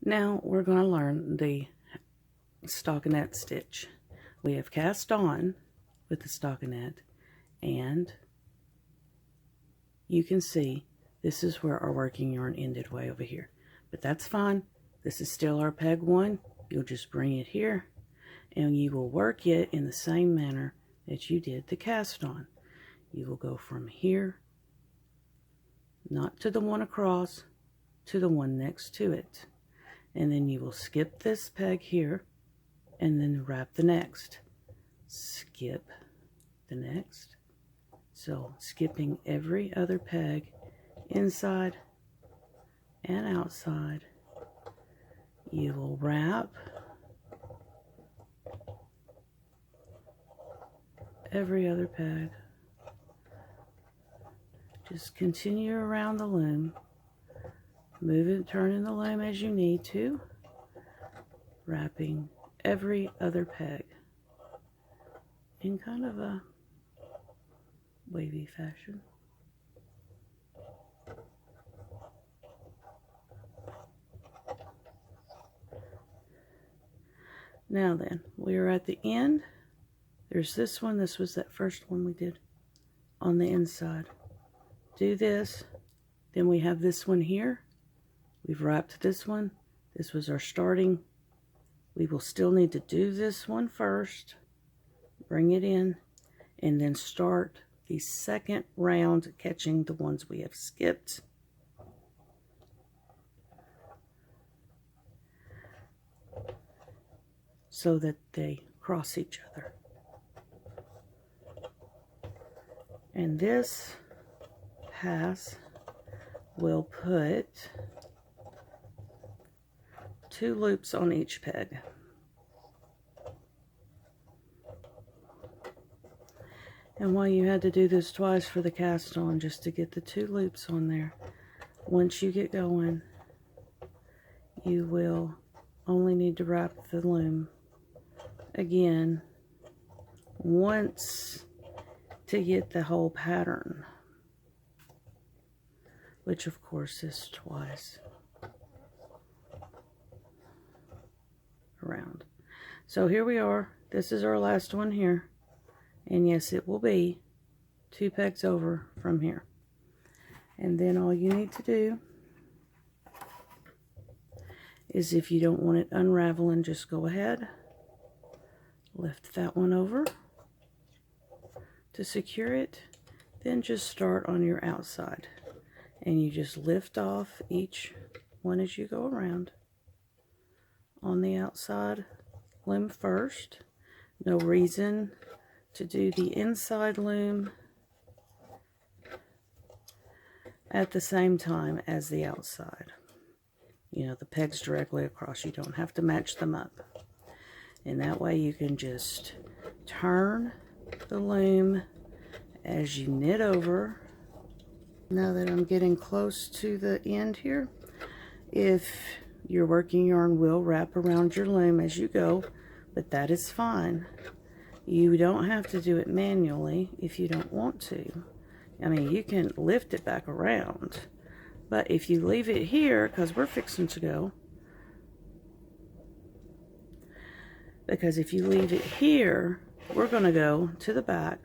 Now we're going to learn the stockinette stitch. We have cast on with the stockinette, and you can see this is where our working yarn ended way over here. But that's fine. This is still our peg 1. You'll just bring it here, and you will work it in the same manner that you did the cast on. You will go from here, not to the one across, to the one next to it. And then you will skip this peg here, and then wrap the next. Skip the next. So skipping every other peg inside and outside. You will wrap every other peg. Just continue around the loom. Move it, turning the loom as you need to, wrapping every other peg in kind of a wavy fashion. Now then, we are at the end. There's this one. This was that first one we did on the inside. Do this. Then we have this one here. We've wrapped this one. This was our starting. We will still need to do this one first. Bring it in. And then start the second round, catching the ones we have skipped. So that they cross each other. And this pass will put 2 loops on each peg. And why you had to do this twice for the cast on, just to get the 2 loops on there. Once you get going, you will only need to wrap the loom again once to get the whole pattern, which of course is twice around. So here we are. This is our last one here, and yes, it will be 2 pegs over from here. And then all you need to do is, if you don't want it unraveling, just go ahead, lift that one over to secure it, then just start on your outside, and you just lift off each one as you go around. On the outside loom first. No reason to do the inside loom at the same time as the outside. You know, the pegs directly across. You don't have to match them up. And that way you can just turn the loom as you knit over. Now that I'm getting close to the end here, if your working yarn will wrap around your loom as you go, but that is fine. You don't have to do it manually if you don't want to. I mean, you can lift it back around, but if you leave it here, because we're fixing to go, because if you leave it here, we're going to go to the back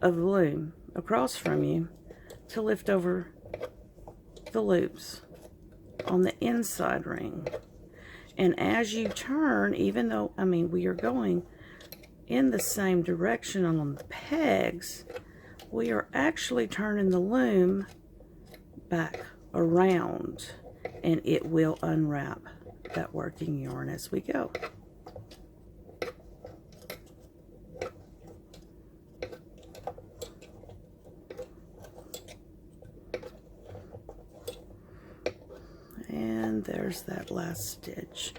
of the loom across from you to lift over the loops on the inside ring. And as you turn, even though, I mean, we are going in the same direction on the pegs, we are actually turning the loom back around, and it will unwrap that working yarn as we go. And there's that last stitch.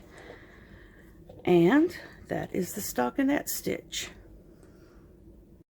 And that is the stockinette stitch.